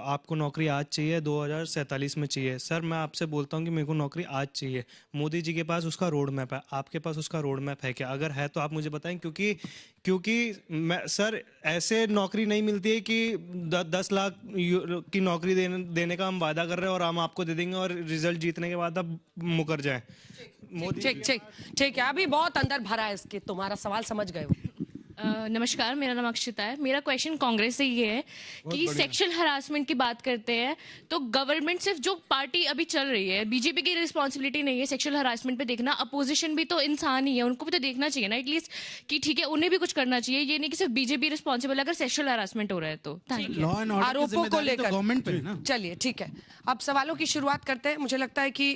Speaker 18: आपको नौकरी आज चाहिए, 2047 में चाहिए। सर मैं आपसे बोलता हूँ कि मेरे को नौकरी आज चाहिए। मोदी जी के पास उसका रोड मैप है, आपके पास उसका रोड मैप है क्या? अगर है तो आप मुझे बताएं, क्योंकि मैं सर ऐसे नौकरी नहीं मिलती है कि 10 लाख की नौकरी देने का हम वादा कर रहे हैं और हम आपको दे देंगे और रिजल्ट जीतने के बाद आप मुकर जाएं।
Speaker 1: ठीक है, अभी बहुत अंदर भरा है इसके, तुम्हारा सवाल समझ गए हो।
Speaker 19: नमस्कार, मेरा नाम अक्षिता है। मेरा क्वेश्चन कांग्रेस से ये है कि सेक्सुअल हरासमेंट की बात करते हैं तो गवर्नमेंट सिर्फ जो पार्टी अभी चल रही है, बीजेपी की रिस्पॉन्सिबिलिटी नहीं है सेक्सुअल हरासमेंट पे देखना। अपोजिशन भी तो इंसान ही है, उनको भी तो देखना चाहिए ना एटलीस्ट कि ठीक है उन्हें भी कुछ करना चाहिए। ये नहीं कि सिर्फ बीजेपी रिस्पॉन्सिबल अगर सेक्सुअल हरासमेंट हो रहा है तो।
Speaker 1: आरोपों को लेकर चलिए ठीक है, अब सवालों की शुरुआत करते हैं। मुझे लगता है कि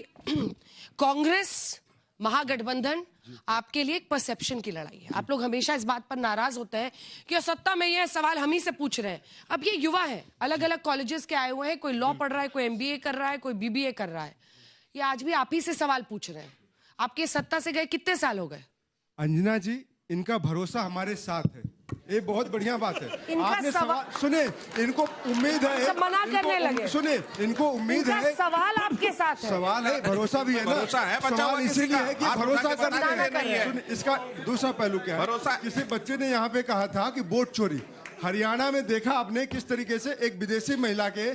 Speaker 1: कांग्रेस महागठबंधन आपके लिए एक परसेप्शन की लड़ाई है। आप लोग हमेशा इस बात पर नाराज होते हैं कि सत्ता में ये सवाल हम ही से पूछ रहे हैं। अब ये युवा है, अलग अलग कॉलेजेस के आए हुए हैं, कोई लॉ पढ़ रहा है, कोई एमबीए कर रहा है, कोई बीबीए कर रहा है। ये आज भी आप ही से सवाल पूछ रहे हैं। आपके सत्ता से गए कितने साल हो गए?
Speaker 7: अंजना जी, इनका भरोसा हमारे साथ है, ये बहुत बढ़िया बात है। आपने सवाल सुने, इनको उम्मीद है,
Speaker 1: सब मना करने लगे।
Speaker 7: सुने, इनको उम्मीद है,
Speaker 1: सवाल आपके साथ है,
Speaker 7: सवाल है, भरोसा भी है ना, सवाल इसीलिए है कि भरोसा करते हैं। इसका दूसरा पहलू क्या है? किसी बच्चे ने यहाँ पे कहा था कि वोट चोरी, हरियाणा में देखा आपने किस तरीके से एक विदेशी महिला के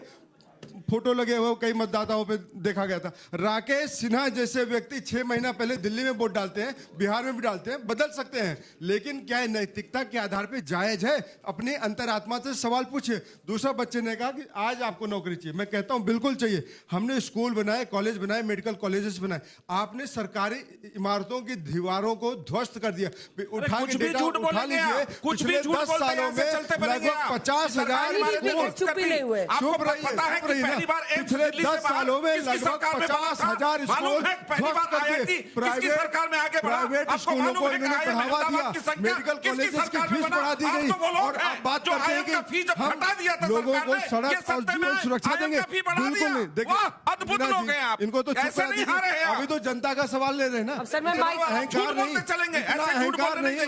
Speaker 7: फोटो लगे हुए कई मतदाताओं पे देखा गया था। राकेश सिन्हा जैसे व्यक्ति 6 महीना पहले दिल्ली में वोट डालते हैं, बिहार में भी डालते हैं, बदल सकते हैं, लेकिन क्या नैतिकता के आधार पे जायज है? अपनी अंतरात्मा से सवाल पूछिए। दूसरा बच्चे ने कहा कि आज आपको नौकरी चाहिए, मैं कहता हूं बिल्कुल चाहिए। हमने स्कूल बनाए, कॉलेज बनाए, मेडिकल कॉलेजेस बनाए, आपने सरकारी इमारतों की दीवारों को ध्वस्त कर दिया। उठा के डेटा उठा लीजिए, पिछले 10 सालों में लगभग 50,000 चुप रहिए, पिछले 10 सालों में लगभग 50,000 स्कूल प्राइवेट स्कूलों को इन्होंने बढ़ावा दिया, मेडिकल कॉलेजेस की फीस बढ़ा दी गई, और आप बात करते हैं कि हम लोगों को सड़क और जीवन सुरक्षा देंगे। बिल्कुल नहीं, देखिए इनको तो चुप करा दीजिए। अभी तो जनता का सवाल ले रहे हैं ना, अहंकार नहीं, अहंकार नहीं।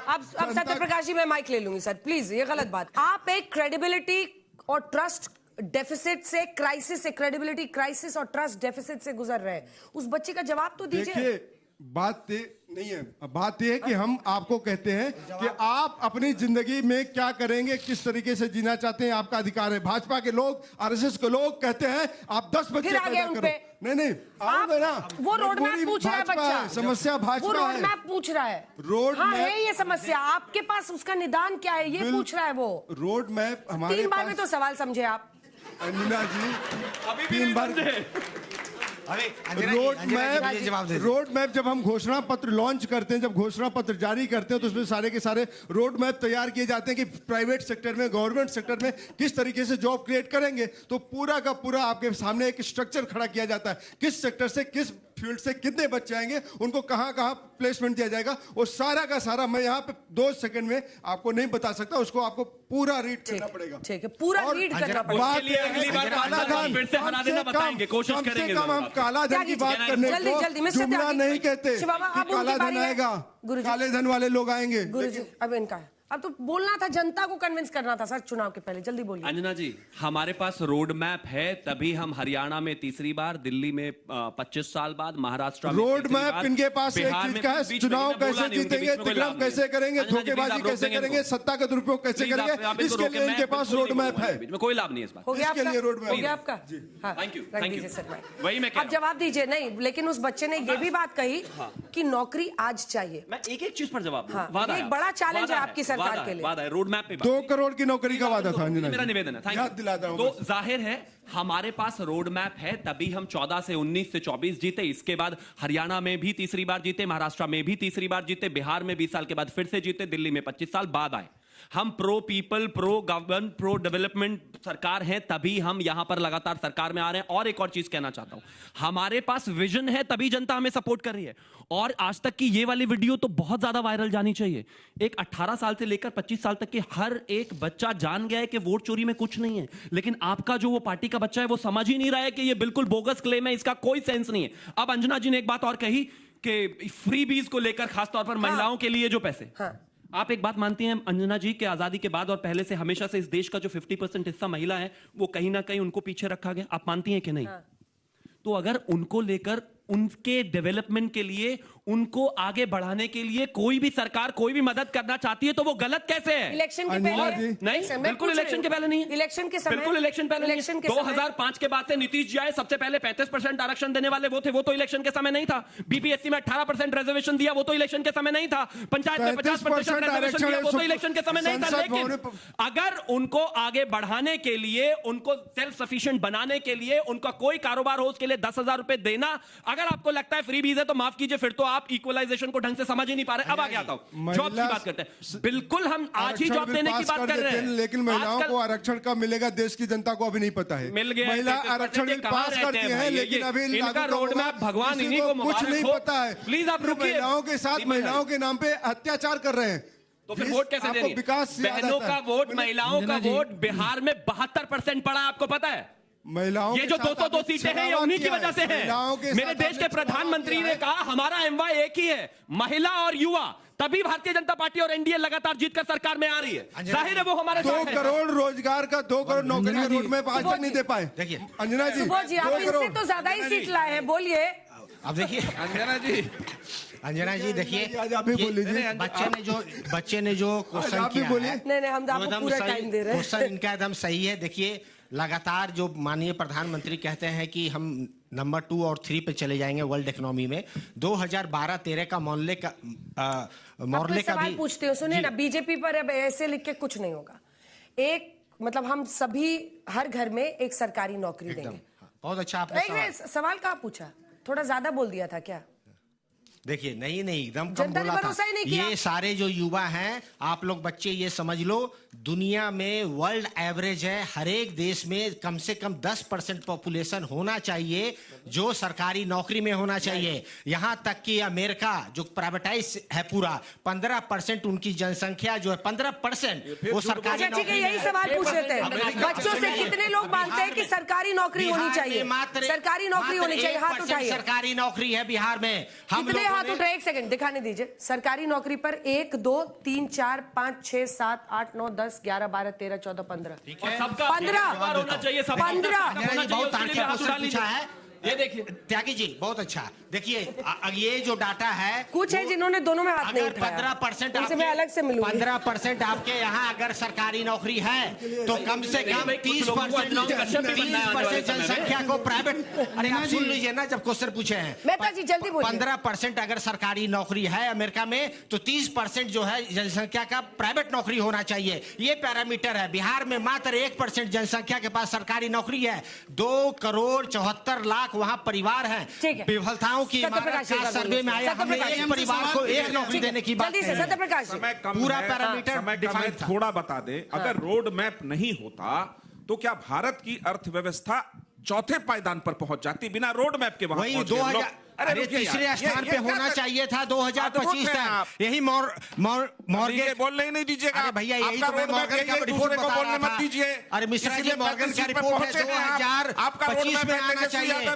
Speaker 1: अब सत्यप्रकाश जी मैं माइक ले लूंगी सर, प्लीज, ये गलत बात। आप एक क्रेडिबिलिटी और ट्रस्ट डेफिसिट से क्राइसिस से, क्रेडिबिलिटी क्राइसिस और ट्रस्ट डेफिसिट से गुजर रहे हैं। उस बच्चे का जवाब तो दीजिए।
Speaker 7: देखिए बात नहीं है, बात यह है कि हम आपको कहते हैं कि आप अपनी जिंदगी में क्या करेंगे, किस तरीके से जीना चाहते हैं, आपका अधिकार है। भाजपा के लोग, आरएसएस के लोग कहते हैं आप 10 बच्चे पैदा करो। नहीं आओगे ना,
Speaker 1: वो रोड मैप पूछ रहा है बच्चा,
Speaker 7: समस्या भाजपा है,
Speaker 1: रोड मैप पूछ रहा है, रोड है ये समस्या, आपके पास उसका निदान क्या है ये पूछ रहा है वो।
Speaker 7: रोड मैप हमारे
Speaker 1: 3 बार में तो सवाल समझे आप
Speaker 7: अंजना जी, 3 बार रोड मैप जब हम घोषणा पत्र लॉन्च करते हैं, जब घोषणा पत्र जारी करते हैं तो उसमें सारे के सारे रोड मैप तैयार किए जाते हैं कि प्राइवेट सेक्टर में, गवर्नमेंट सेक्टर में किस तरीके से जॉब क्रिएट करेंगे। तो पूरा का पूरा आपके सामने एक स्ट्रक्चर खड़ा किया जाता है, किस सेक्टर से, किस फील्ड से कितने बच्चे आएंगे, उनको कहां कहां प्लेसमेंट दिया जाएगा, वो सारा का सारा मैं यहाँ पे 2 सेकंड में आपको नहीं बता सकता, उसको आपको पूरा रीड करना पड़ेगा।
Speaker 1: ठीक है, पूरा रीड करना पड़ेगा।
Speaker 7: हम काला धन की बात करने को जुमला नहीं कहते, काला धन आएगा, काले धन वाले लोग आएंगे।
Speaker 1: गुरुजी अब इनका अब तो बोलना था, जनता को कन्विंस करना था सर चुनाव के पहले, जल्दी बोलिए।
Speaker 6: अंजना जी, हमारे पास रोड मैप है, तभी हम हरियाणा में 3री बार, दिल्ली में 25 साल बाद, महाराष्ट्र में
Speaker 7: रोड मैप इनके पास एक चीज का है, चुनाव कैसे जीतेंगे, तिकड़म कैसे करेंगे, धोखेबाजी कैसे करेंगे, सत्ता का दुरुपयोग कैसे करेंगे, इसके लिए इनके पास रोड मैप है।
Speaker 6: कोई लाभ नहीं है इस बात,
Speaker 1: इसके
Speaker 7: लिए रोड मैप
Speaker 1: हो गया आपका।
Speaker 6: थैंक यू
Speaker 1: वही मैं अब जवाब दीजिए। नहीं, लेकिन उस बच्चे ने ये भी बात कही कि नौकरी आज चाहिए।
Speaker 6: मैं एक चीज पर जवाब दूं।
Speaker 1: एक बड़ा चैलेंज है आपकी सरकार सरकार के लिए।
Speaker 6: वादा है, रोड मैप पे
Speaker 7: 2 करोड़ की नौकरी का वादा था अंजना जी।
Speaker 6: मेरा निवेदन है,
Speaker 7: याद दिलाता हूं
Speaker 6: तो जाहिर है हमारे पास रोड मैप है, तभी हम 14 से 19 से 24 जीते। इसके बाद हरियाणा में भी तीसरी बार जीते, महाराष्ट्र में भी तीसरी बार जीते, बिहार में 20 साल के बाद फिर से जीते, दिल्ली में 25 साल बाद आए। हम pro people, pro govern, pro development सरकार है, तभी हम यहां पर लगातार सरकार में आ रहे हैं। और एक और चीज कहना चाहता हूं, हमारे पास विजन है, तभी जनता हमें सपोर्ट कर रही है। और आज तक की ये वाली वीडियो तो बहुत ज्यादा वायरल जानी चाहिए। एक 18 साल से लेकर 25 साल तक के हर एक बच्चा जान गया है कि वोट चोरी में कुछ नहीं है, लेकिन आपका जो वो पार्टी का बच्चा है वो समझ ही नहीं रहा है कि ये बिल्कुल बोगस क्लेम है, इसका कोई सेंस नहीं है। अब अंजना जी ने एक बात और कही कि फ्री बीज को लेकर खासतौर पर महिलाओं के लिए जो पैसे, आप एक बात मानती हैं अंजना जी कि आजादी के बाद और पहले से हमेशा से इस देश का जो 50% हिस्सा महिला है वो कहीं ना कहीं उनको पीछे रखा गया, आप मानती हैं कि नहीं? तो अगर उनको लेकर उनके डेवलपमेंट के लिए, उनको आगे बढ़ाने के लिए कोई भी सरकार कोई भी मदद करना चाहती है तो वो गलत कैसे है?
Speaker 1: इलेक्शन के पहले
Speaker 6: नहीं, बिल्कुल इलेक्शन के पहले नहीं है।
Speaker 1: इलेक्शन के समय,
Speaker 6: बिल्कुल इलेक्शन पहले नहीं
Speaker 1: इलेक्शन
Speaker 6: है।
Speaker 1: के
Speaker 6: 2005 के बाद से नीतीश जी आए, सबसे पहले 35% आरक्षण देने वाले वो थे, वो तो इलेक्शन के समय नहीं था। बीपीएससी में 18% रिजर्वेशन दिया, वो तो इलेक्शन के समय नहीं था। पंचायत में 50% रिजर्वेशन दिया, वो तो इलेक्शन के समय नहीं था। लेकिन अगर उनको आगे बढ़ाने के लिए, उनको सेल्फ सफिशिएंट बनाने के लिए, उनका कोई कारोबार हो उसके लिए 10,000 रुपए देना, अगर आपको लगता है फ्री बीज है तो माफ कीजिए, फिर तो आप इक्वलाइजेशन को ढंग से समझ ही नहीं पा रहे। अब आगे आता हूं, जॉब की बात करते हैं। बिल्कुल हम आज ही जॉब देने की बात कर रहे हैं,
Speaker 7: लेकिन महिलाओं को आरक्षण कब मिलेगा देश की जनता को अभी नहीं पता है।
Speaker 6: मिल गया,
Speaker 7: महिला आरक्षण बिल पास करती है, लेकिन अभी
Speaker 6: इनका रोड मैप भगवान इन्हीं को
Speaker 7: कुछ नहीं पता है।
Speaker 6: प्लीज आप रुकिए।
Speaker 7: महिलाओं के साथ महिलाओं के नाम पे अत्याचार कर रहे हैं,
Speaker 6: तो फिर वोट कैसे दे रही है?
Speaker 7: विकास
Speaker 6: बहनों का वोट, महिलाओं का वोट बिहार में 72% पड़ा, आपको पता है?
Speaker 7: महिलाओं
Speaker 6: ये जो 202 सीटें हैं ये उन्हीं की वजह से हैं। मेरे देश के प्रधानमंत्री ने कहा हमारा एमवाई एक ही है, महिला और युवा, तभी भारतीय जनता पार्टी और एनडीए लगातार जीतकर सरकार में आ रही है। जाहिर है वो हमारे
Speaker 7: 2 करोड़ रोजगार का, 2 करोड़ नौकरी का रोड मैप आज तक नहीं दे पाए।
Speaker 9: देखिए
Speaker 7: अंजना जी,
Speaker 1: आप इनसे तो ज्यादा ही सीट लाए हैं, बोलिए।
Speaker 9: अब देखिए अंजना जी देखिए,
Speaker 7: आप भी बोल लीजिए।
Speaker 9: बच्चे ने जो क्वेश्चन किया है,
Speaker 1: नहीं हम आपको पूरा टाइम दे रहे हैं।
Speaker 9: क्वेश्चन इनका एकदम सही है। देखिए लगातार जो माननीय प्रधानमंत्री कहते हैं कि हम नंबर 2 और 3 पे चले जाएंगे वर्ल्ड इकोनॉमी में। 2012-13 का मॉर्ले का
Speaker 1: भी पूछते हो, सुनिए ना, बीजेपी पर अब ऐसे लिख के कुछ नहीं होगा। एक मतलब हम सभी हर घर में एक सरकारी नौकरी देंगे।
Speaker 9: बहुत अच्छा आपने
Speaker 1: सवाल कहाँ पूछा, थोड़ा ज्यादा बोल दिया था क्या?
Speaker 9: देखिए नहीं एकदम कम बोला था। ये सारे जो युवा हैं, आप लोग बच्चे ये समझ लो, दुनिया में वर्ल्ड एवरेज है, हर एक देश में कम से कम 10% पॉपुलेशन होना चाहिए जो सरकारी नौकरी में होना चाहिए। यहां तक कि अमेरिका जो प्राइवेटाइज है पूरा, 15% उनकी जनसंख्या जो है 15% वो सरकारी नौकरी।
Speaker 1: यही सवाल पूछ रहे थे, बच्चों से कितने लोग मानते हैं कि सरकारी नौकरी होनी चाहिए? सरकारी नौकरी होनी चाहिए, हाथ उठाइए।
Speaker 9: सरकारी नौकरी है बिहार में। हम
Speaker 1: हाथ उठाए, एक सेकंड दिखाने दीजिए। सरकारी नौकरी पर 1 2 3 4 5 6 7 8 9 10 11 12 13 14 15
Speaker 9: 15 है। ये देखिए त्यागी जी बहुत अच्छा। देखिए ये जो डाटा है,
Speaker 1: कुछ है जिन्होंने दोनों में हाथ नहीं उठाया।
Speaker 9: 15%
Speaker 1: अलग से मिलूंगी।
Speaker 9: 15% आपके यहाँ अगर सरकारी नौकरी है तो कम से कम 30% जनसंख्या को प्राइवेट। अरे आप सुन लीजिए ना जब क्वेश्चन पूछे हैं।
Speaker 1: मेहता जी जल्दी बोलिए।
Speaker 9: 15% अगर सरकारी नौकरी है अमेरिका में तो 30% जो है जनसंख्या का प्राइवेट नौकरी होना चाहिए। ये पैरामीटर है। बिहार में मात्र 1% जनसंख्या के पास सरकारी नौकरी है। 2 करोड़ 74 लाख वहां परिवार हैं। विफलताओं की सर्वे में आया, हमने एक परिवार को एक नौकरी देने की बात
Speaker 8: पूरा पैरामीटर डिफाइन थोड़ा बता दे। अगर रोड मैप नहीं होता तो क्या भारत की अर्थव्यवस्था चौथे पायदान पर पहुंच जाती बिना रोड मैप के? वहां
Speaker 9: 2000 अरे तीसरे स्थान पे होना चाहिए था 2025 तक। यही मॉर्गन
Speaker 8: बोलने ही नहीं दीजिएगा
Speaker 9: भैया। यही तो मैं मॉर्गन का रिपोर्ट बता रहा था।
Speaker 8: दीजिए।
Speaker 9: अरे मिश्रा जी मॉर्गन का रिपोर्ट है 2025 में आना चाहिए।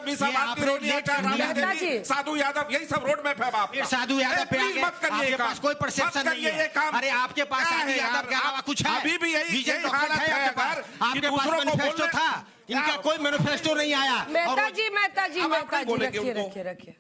Speaker 8: साधु यादव यही सब रोड मैप है। आप
Speaker 9: साधु यादव पे आपके पास कोई परसेप्शन नहीं है। अरे आपके पास साधु यादव के अलावा कुछ है?
Speaker 8: अभी भी यही हालत है।
Speaker 9: आपके पास मैनिफेस्टो था, इनका कोई मैनिफेस्टो नहीं आया।
Speaker 1: मेहता जी रखिए।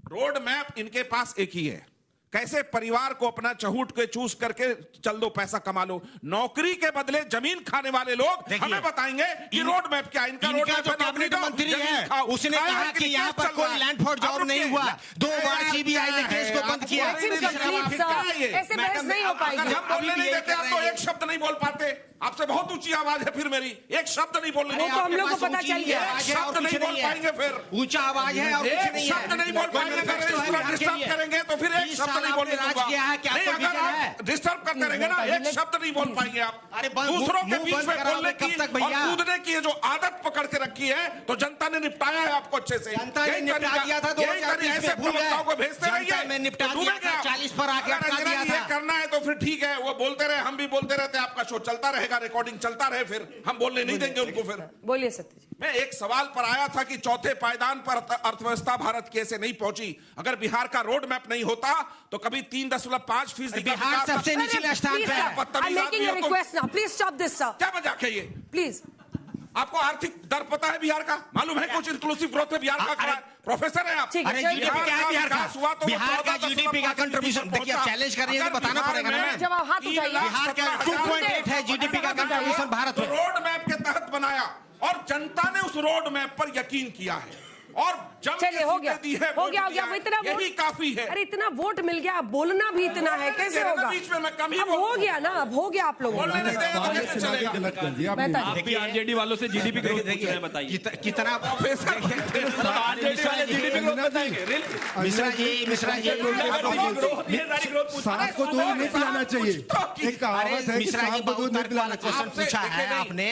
Speaker 8: रोड मैप इनके पास एक ही है, कैसे परिवार को अपना चहूट के चूस करके चल दो, पैसा कमा लो। नौकरी के बदले जमीन खाने वाले लोग हमें बताएंगे कि रोड मैप क्या है। इनका रोड मैप
Speaker 9: कैबिनेट मंत्री है, उसने कहा कि यहाँ पर कोई लैंड फॉर जॉब नहीं हुआ, 2 बार सीबीआई ने केस को बंद किया।
Speaker 1: ऐसे बहस नहीं हो पाएगी।
Speaker 8: हम बोलने नहीं देते, आप तो एक शब्द नहीं बोल पाते। आपसे बहुत ऊंची आवाज है, फिर मेरी एक शब्द नहीं बोलने देते।
Speaker 1: हम लोग को पता चल गया,
Speaker 8: एक शब्द नहीं बोल पाएंगे, फिर
Speaker 9: ऊंचा आवाज है और कुछ नहीं है।
Speaker 8: एक शब्द नहीं बोल पाएंगे, अगर डिस्टर्ब करेंगे तो फिर एक शब्द नहीं बोलने दूंगा। अगर आप डिस्टर्ब करते रहेंगे ना, एक शब्द नहीं बोल पाएंगे आप। दूसरों के बीच में बोलने की और कूदने की जो आदत पकड़ के रखी है, तो जनता ने निपटाया है आपको अच्छे से।
Speaker 9: जनता ने निपटा दिया था, 2020 में भूल गए।
Speaker 8: को भेजते रहिए,
Speaker 9: में निपटा दिया था, 40 पर आके अटका दिया था।
Speaker 8: करना है तो फिर ठीक है, वो बोलते रहे, हम भी बोलते रहते, आपका शो चलता रहेगा, रिकॉर्डिंग चलता रहे, फिर हम बोलने नहीं देंगे उनको। फिर
Speaker 1: बोलिए सत्य जी।
Speaker 8: मैं एक सवाल पर आया था कि चौथे पायदान पर अर्थव्यवस्था भारत की ऐसे नहीं पहुंची। अगर बिहार का रोड मैप नहीं होता तो कभी 3.5%
Speaker 9: बिहार सबसे निचले स्थान पे है।
Speaker 1: Please stop this sir.
Speaker 8: क्या मजाक है ये?
Speaker 1: प्लीज,
Speaker 8: आपको आर्थिक दर पता है बिहार का? मालूम है कुछ इंक्लूसिव ग्रोथ में बिहार का? प्रोफेसर है आप?
Speaker 9: अरे जीडीपी क्या है बिहार का? बिहार का जीडीपी का कंट्रीब्यूशन देखिए, आप चैलेंज कर रही है, बताना पड़ेगा ना।
Speaker 1: जवाब हाथ उठाइए।
Speaker 9: बिहार का 2.8 है जीडीपी का कंट्रीब्यूशन भारत में।
Speaker 8: रोड मैप के तहत बनाया और जनता ने उस रोड मैप पर यकीन किया है और
Speaker 1: चलिए हो गया, हो गया, हो गया। इतना
Speaker 8: यही काफी है।
Speaker 1: अरे इतना वोट मिल गया, बोलना भी इतना है, कैसे होगा?
Speaker 8: बीच में मैं कम ही
Speaker 1: अब हो गया ना, अब हो गया आप लोगों को।
Speaker 6: आप आरजेडी वालों से जीडीपी ग्रोथ पूछ रहे हैं, बताइए
Speaker 9: कितना
Speaker 6: आरजेडी वाले जीडीपी ग्रोथ बताएंगे?
Speaker 9: मिश्रा जी
Speaker 7: सांप को दूध नहीं पिलाना चाहिए, एक कहावत है कि सांप को दूध नहीं पिलाना चाहिए।
Speaker 9: पूछा है आपने,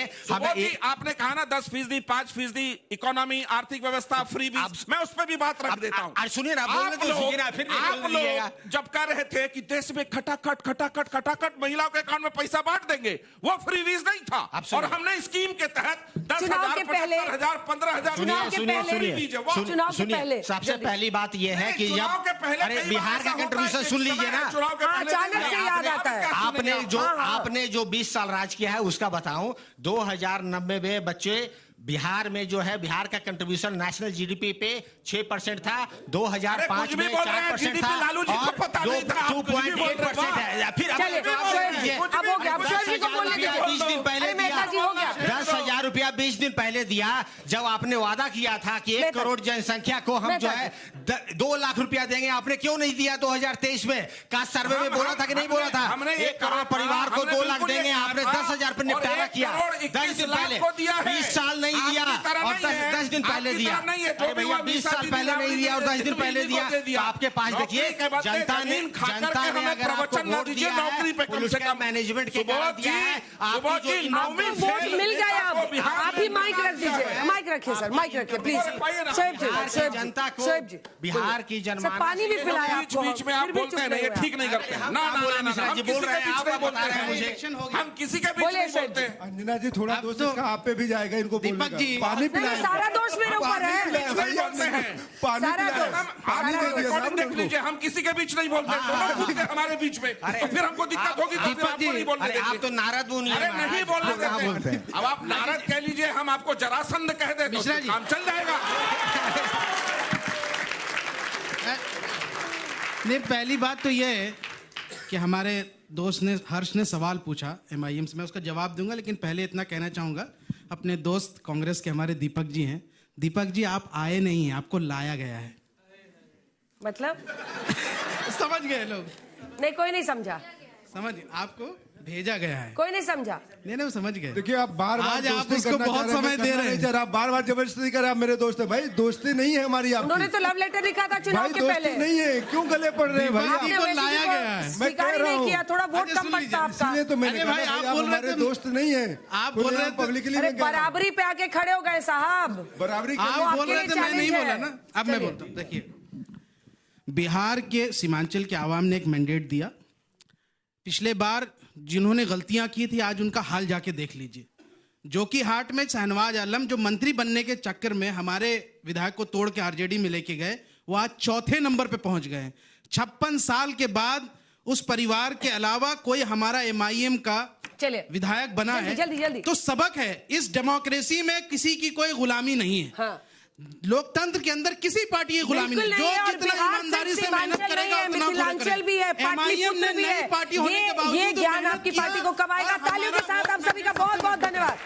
Speaker 8: आपने कहा ना 10%, 5% इकोनॉमी, आर्थिक व्यवस्था, फ्री बीज, मैं उस पर भी बात रख देता हूँ।
Speaker 9: सुनिए ना, बोलने तो सीखिए ना, फिर
Speaker 8: आप लोग जब कह रहे थे कि देश में खटाखट महिलाओं के अकाउंट में पैसा बांट देंगे, वो फ्री बीज नहीं था। और हमने स्कीम के तहत 10,000, 15,000, 15,000
Speaker 9: सुनिए, सबसे पहली बात यह है कि अरे बिहार का कंट्रीब्यूशन सुन लीजिए ना,
Speaker 1: अचानक से याद आता है।
Speaker 9: आपने जो 20 साल राज किया है उसका बताऊं। 2090 में बच्चे बिहार में जो है, बिहार का कंट्रीब्यूशन नेशनल जीडीपी पे 6% था, 2005 में 4% था और 2.8% है। फिर
Speaker 1: अब हो गया,
Speaker 9: 20 दिन पहले दिया, 10,000 रुपया 20 दिन पहले दिया, जब आपने वादा किया था कि 1 करोड़ जनसंख्या को हम जो है 2 लाख रुपया देंगे, आपने क्यों नहीं दिया 2023 में? कास्ट सर्वे में बोला था कि नहीं बोला था? 1 करोड़ परिवार को 2 लाख देंगे, आपने 10,000 पर निपटारा किया 10 दिन पहले। 20 साल नहीं दिया और 10 दिन पहले दिया। अरे भैया 20 साल पहले नहीं दिया और 10 दिन पहले दिया, तो आपके पास देखिए जनता ने अगर आपको वोट दिया है, पुलिस मैनेजमेंट के द्वारा दिया है, आपको जो
Speaker 1: वोट मिल गया, आप ही माइक रख दीजिए, माइक रखिए सर, माइक रखिए प्लीज। शोएब
Speaker 9: जनता को, बिहार की जनमानस,
Speaker 1: पानी भी पिलाया
Speaker 8: बीच में आप बोलते हैं, ये ठीक नहीं करते। ना
Speaker 9: मिश्रा जी बोल रहे हैं, आप बता रहे हैं मुझे,
Speaker 8: हम किसी के बीच में बोलते हैं।
Speaker 7: अंजना जी थोड़ा दोस्त इसका आप पे भी जाएगा, इनको
Speaker 1: दीपक जी पानी पिलाएं। सारा दोष मेरे ऊपर है,
Speaker 7: पानी
Speaker 8: देख लीजिए, हम किसी के बीच नहीं बोलते, हमारे बीच में, तो फिर हमको दिक्कत होगी।
Speaker 9: दीपक जी आप तो नारद मुनि हैं।
Speaker 8: अरे नहीं बोलने देते, अब आप नारद कह लीजिए, हम आपको जरासंध कह दे तो काम चल जाएगा।
Speaker 10: नहीं, पहली बात तो यह है कि हमारे दोस्त ने, हर्ष ने सवाल पूछा MIM से, मैं उसका जवाब दूंगा, लेकिन पहले इतना कहना चाहूंगा, अपने दोस्त कांग्रेस के हमारे दीपक जी हैं, दीपक जी आप आए नहीं हैं, आपको लाया गया है।
Speaker 1: मतलब
Speaker 10: समझ गए लोग?
Speaker 1: नहीं, कोई नहीं समझा।
Speaker 10: समझ, आपको भेजा गया है,
Speaker 1: कोई नहीं समझा।
Speaker 10: नहीं समझ गए।
Speaker 7: देखिए आप बार-बार
Speaker 10: आज आप उसको बहुत समय दे रहे हैं,
Speaker 7: आप बार-बार जबरदस्ती कर रहे हैं। आप मेरे दोस्त है भाई, दोस्ती नहीं है हमारी। आप
Speaker 1: उन्होंने तो लव लेटर लिखा था चुनाव के पहले।
Speaker 7: नहीं है, क्यों गले पड़ रहे हैं भाई?
Speaker 10: आपको लाया गया है,
Speaker 7: मैं कह रहा हूँ,
Speaker 1: थोड़ा वोट कम पड़ता आपका,
Speaker 7: इसलिए तो मैंने कहा आप हमारे दोस्त नहीं है।
Speaker 10: आप बोल रहे थे
Speaker 7: पब्लिकली,
Speaker 1: बराबरी पे आके खड़े हो गए साहब।
Speaker 7: बराबरी
Speaker 10: आप बोल रहे थे, मैं नहीं बोला ना, अब मैं बोलता हूँ। देखिए, बिहार के सीमांचल के आवाम ने एक मैंडेट दिया। पिछले बार जिन्होंने गलतियां की थी, आज उनका हाल जाके देख लीजिए। जो कि हाट में शहनवाज आलम, जो मंत्री बनने के चक्कर में हमारे विधायक को तोड़ के आरजेडी में लेके गए, वो आज 4थे नंबर पे पहुंच गए। 56 साल के बाद उस परिवार के अलावा कोई हमारा MIM का विधायक बना है,
Speaker 1: जल्दी।
Speaker 10: तो सबक है, इस डेमोक्रेसी में किसी की कोई गुलामी नहीं है।
Speaker 1: हाँ।
Speaker 10: लोकतंत्र के अंदर किसी पार्टी की गुलामी नहीं। जो जितना ईमानदारी से मेहनत करेगा उतना
Speaker 1: मिथिलांचल भी है, पाटलिपुत्र भी है। ये ज्ञान आपकी पार्टी को कब आएगा? तालियों के साथ आप सभी का बहुत बहुत धन्यवाद,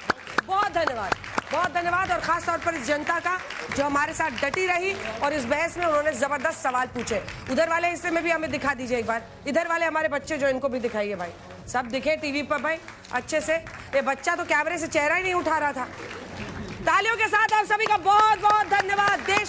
Speaker 1: बहुत धन्यवाद, बहुत धन्यवाद। और खास तौर पर इस जनता का जो हमारे साथ डटी रही और इस बहस में उन्होंने जबरदस्त सवाल पूछे। उधर वाले हिस्से में भी हमें दिखा दीजिए एक बार, इधर वाले हमारे बच्चे जो, इनको भी दिखाइए भाई, सब दिखे टीवी पर भाई अच्छे से। ये बच्चा तो कैमरे से चेहरा ही नहीं उठा रहा था। तालियों के साथ आप सभी का बहुत बहुत धन्यवाद। देश